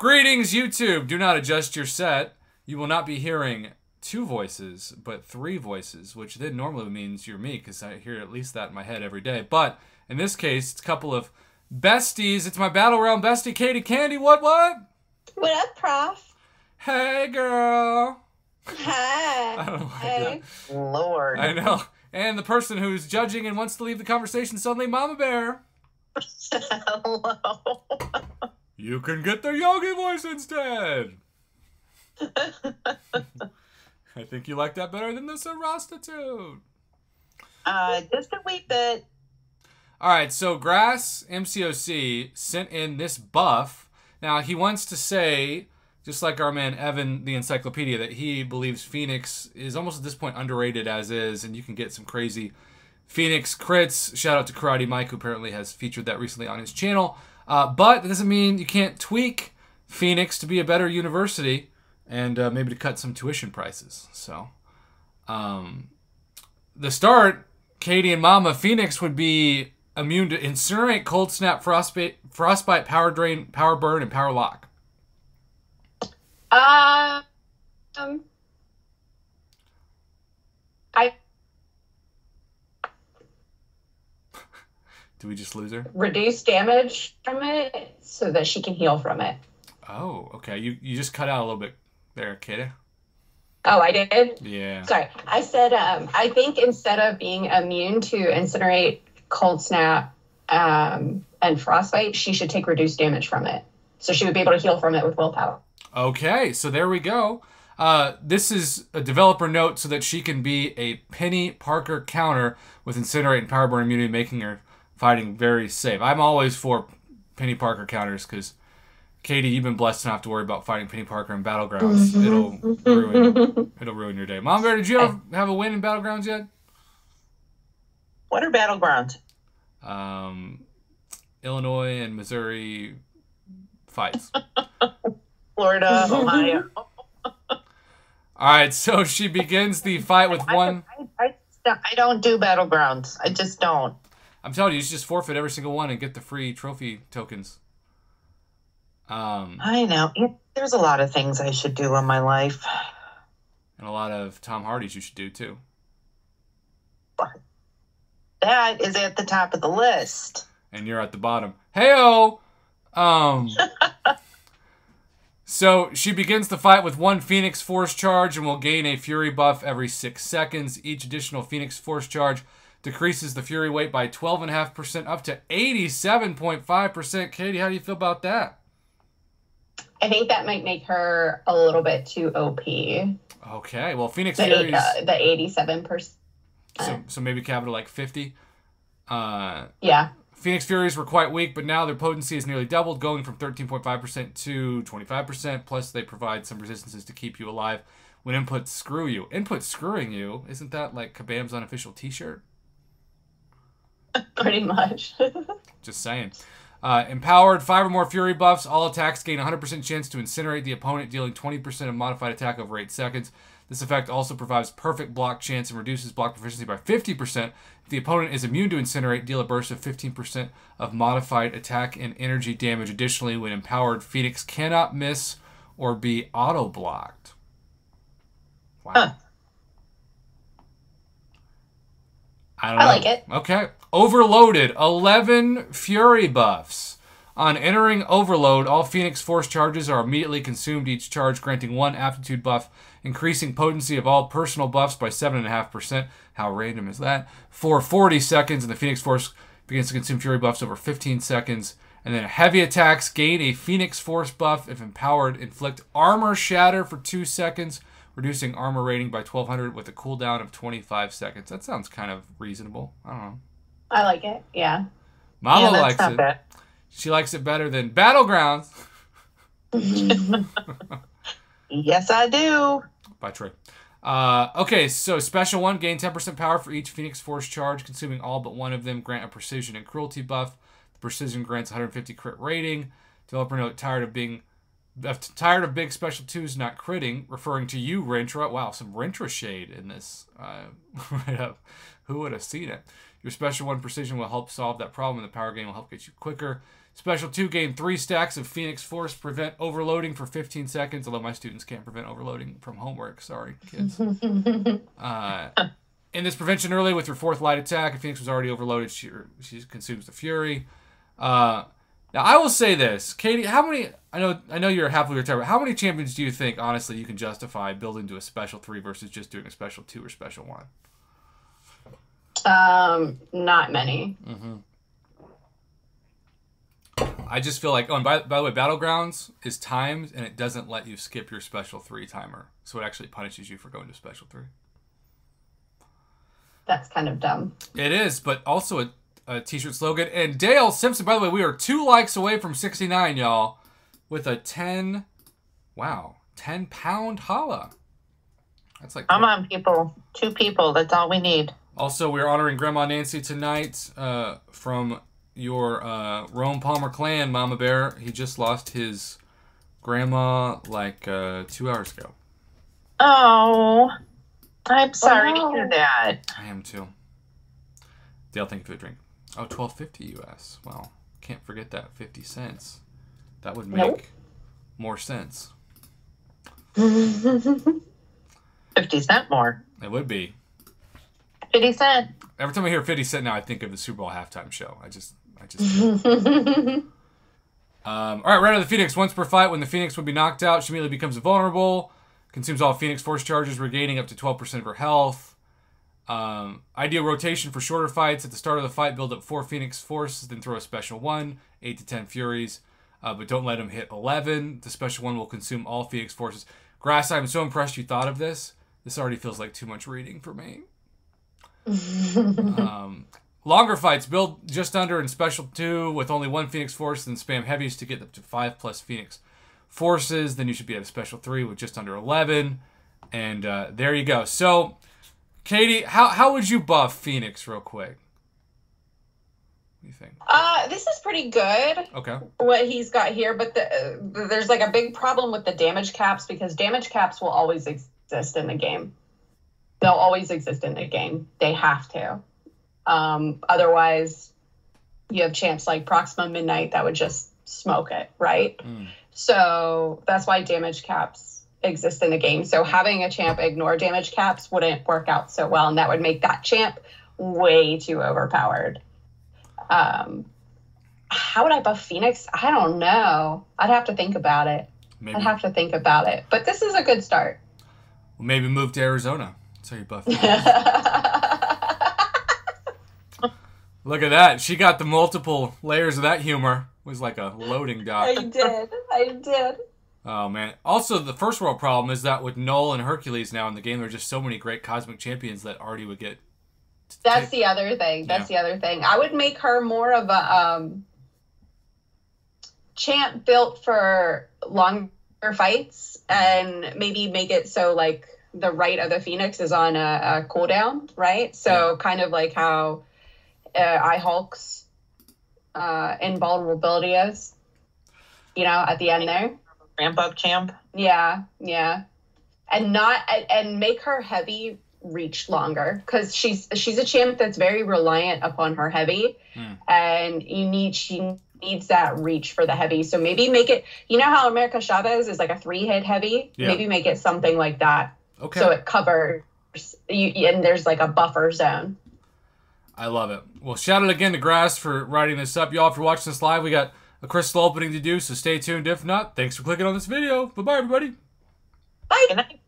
Greetings, YouTube. Do not adjust your set. You will not be hearing 2 voices, but 3 voices, which then normally means you're me, because I hear at least that in my head every day. But in this case, it's a couple of besties. It's my Battle Realm bestie, Katie Candy. What? What up, Prof? Hey, girl. Hi. I don't know why I did that. Lord. I know. And the person who's judging and wants to leave the conversation suddenly, Mama Bear. Hello. You can get the Yogi voice instead. I think you like that better than the Sarastitute. Just a wee bit. Alright, so Grass MCOC sent in this buff. Now, he wants to say, just like our man Evan, the Encyclopedia, that he believes Phoenix is almost at this point underrated as is, and you can get some crazy Phoenix crits. Shout out to Karate Mike, who apparently has featured that recently on his channel. But that doesn't mean you can't tweak Phoenix to be a better university and maybe to cut some tuition prices. So, the start, Katie and Mama, Phoenix would be immune to Incinerate, Cold Snap, Frostbite, Power Drain, Power Burn, and Power Lock. I Did we just lose her? reduce damage from it so that she can heal from it. Oh, okay. You just cut out a little bit there, Katie. Oh, I did? Yeah. Sorry. I said, I think instead of being immune to Incinerate, Cold Snap, and Frostbite, she should take reduced damage from it. So she would be able to heal from it with willpower. Okay, so there we go. This is a developer note so that she can be a Penny Parker counter with Incinerate and Power Burn immunity, making her fighting very safe. I'm always for Penny Parker counters because, Katie, you've been blessed to not have to worry about fighting Penny Parker in Battlegrounds. It'll ruin your day. Mom Bear, did you have a win in Battlegrounds yet? What are battlegrounds? Illinois and Missouri fights. Florida, Ohio. Alright, so she begins the fight with one... I don't do battlegrounds. I just don't. I'm telling you, you should just forfeit every single one and get the free trophy tokens. I know. There's a lot of things I should do in my life. And a lot of Tom Hardy's you should do, too. That is at the top of the list. And you're at the bottom. Heyo! So she begins the fight with one Phoenix Force charge and will gain a Fury buff every 6 seconds. Each additional Phoenix Force charge decreases the Fury weight by 12.5% up to 87.5%. Katie, how do you feel about that? I think that might make her a little bit too OP. Okay, well, Phoenix Fury's... The 87%. So maybe cap it like 50. Yeah. Phoenix Furies were quite weak, but now their potency is nearly doubled, going from 13.5% to 25%. Plus, they provide some resistances to keep you alive when inputs screw you. Input screwing you? Isn't that like Kabam's unofficial t-shirt? Pretty much. Just saying. Empowered, 5 or more Fury buffs. All attacks gain 100% chance to incinerate the opponent, dealing 20% of modified attack over 8 seconds. This effect also provides perfect block chance and reduces block proficiency by 50%. If the opponent is immune to incinerate, deal a burst of 15% of modified attack and energy damage. Additionally, when empowered, Phoenix cannot miss or be auto-blocked. Wow. Huh. I like it. Okay. Overloaded. 11 Fury buffs. On entering Overload, all Phoenix Force charges are immediately consumed, each charge granting 1 aptitude buff, increasing potency of all personal buffs by 7.5%. How random is that? For 40 seconds, and the Phoenix Force begins to consume Fury buffs over 15 seconds. And then heavy attacks gain a Phoenix Force buff if empowered. Inflict Armor Shatter for 2 seconds, reducing armor rating by 1200 with a cooldown of 25 seconds. That sounds kind of reasonable. I don't know. I like it. Yeah. Mama that's likes not it. bad. She likes it better than Battlegrounds. Yes, I do. By Troy. Okay, so Special 1, gain 10% power for each Phoenix Force charge, consuming all but one of them. Grant a Precision and Cruelty buff. The Precision grants 150 crit rating. Developer note, tired of big Special 2s not critting, referring to you, Rentra. Wow, some Rentra shade in this. Right up. Who would have seen it? Your Special 1 Precision will help solve that problem, and the Power Gain will help get you quicker. Special 2, gain 3 stacks of Phoenix Force. Prevent overloading for 15 seconds. Although my students can't prevent overloading from homework. Sorry, kids. In this prevention early with your 4th light attack, if Phoenix was already overloaded, she consumes the Fury. Now, I will say this. Katie, how many... I know you're happily retired, but how many champions do you think, honestly, you can justify building to a Special 3 versus just doing a Special 2 or Special 1? Not many. Mm-hmm. I just feel like... Oh, and by the way, Battlegrounds is timed, and it doesn't let you skip your Special 3 timer. So it actually punishes you for going to Special 3. That's kind of dumb. It is, but also a t-shirt slogan. And Dale Simpson, by the way, we are 2 likes away from 69, y'all, with a 10-pound holla. That's like... Come on, people. 2 people. That's all we need. Also, we're honoring Grandma Nancy tonight from your Rome Palmer clan, Mama Bear. He just lost his grandma like 2 hours ago. Oh, I'm sorry to hear that. I am too. Dale, thank you for the drink. Oh, $12.50 US. Well, can't forget that 50 cents. That would make more sense. 50 cent more. It would be. 50 cent. Every time I hear 50 Cent now, I think of the Super Bowl halftime show. I just all right, Red of the Phoenix. Once per fight, when the Phoenix would be knocked out, she immediately becomes vulnerable. Consumes all Phoenix Force charges, regaining up to 12% of her health. Ideal rotation for shorter fights. At the start of the fight, build up 4 Phoenix Forces, then throw a Special 1, 8 to 10 Furies. But don't let them hit 11. The Special 1 will consume all Phoenix Forces. Grass, I'm so impressed you thought of this. This already feels like too much reading for me. Longer fights, build just under in Special 2 with only 1 Phoenix Force, then spam heavies to get up to 5+ Phoenix Forces. Then you should be at a Special 3 with just under 11. And there you go. So, Katie, how would you buff Phoenix real quick? What do you think? This is pretty good. Okay. What he's got here, but there's like a big problem with the damage caps because damage caps will always exist in the game. They'll always exist in the game. They have to. Otherwise, you have champs like Proxima Midnight that would just smoke it, right? So that's why damage caps exist in the game. So having a champ ignore damage caps wouldn't work out so well, and that would make that champ way too overpowered. How would I buff Phoenix? I don't know. I'd have to think about it. Maybe. I'd have to think about it. But this is a good start. Well, maybe move to Arizona. That's how you buff Phoenix. Look at that. She got the multiple layers of that humor. It was like a loading dock. I did. Oh, man. Also, the first world problem is that with Null and Hercules now in the game, there are just so many great cosmic champions that Artie would get. That's the other thing. I would make her more of a champ built for longer fights and maybe make it so, like, the right of the Phoenix is on a cooldown, right? So kind of like how iHulk's invulnerability is, you know, at the end there. Ramp up champ. Yeah. And make her heavy reach longer because she's a champ that's very reliant upon her heavy, and she needs that reach for the heavy. So maybe make it, you know how America Chavez is like a 3-hit heavy? Yeah. Maybe make it something like that. Okay. So it covers you, and there's like a buffer zone. I love it. Well, shout out again to Grass for writing this up. Y'all, if you're watching this live, we got a crystal opening to do, so stay tuned. If not, thanks for clicking on this video. Bye-bye, everybody. Bye. Good night.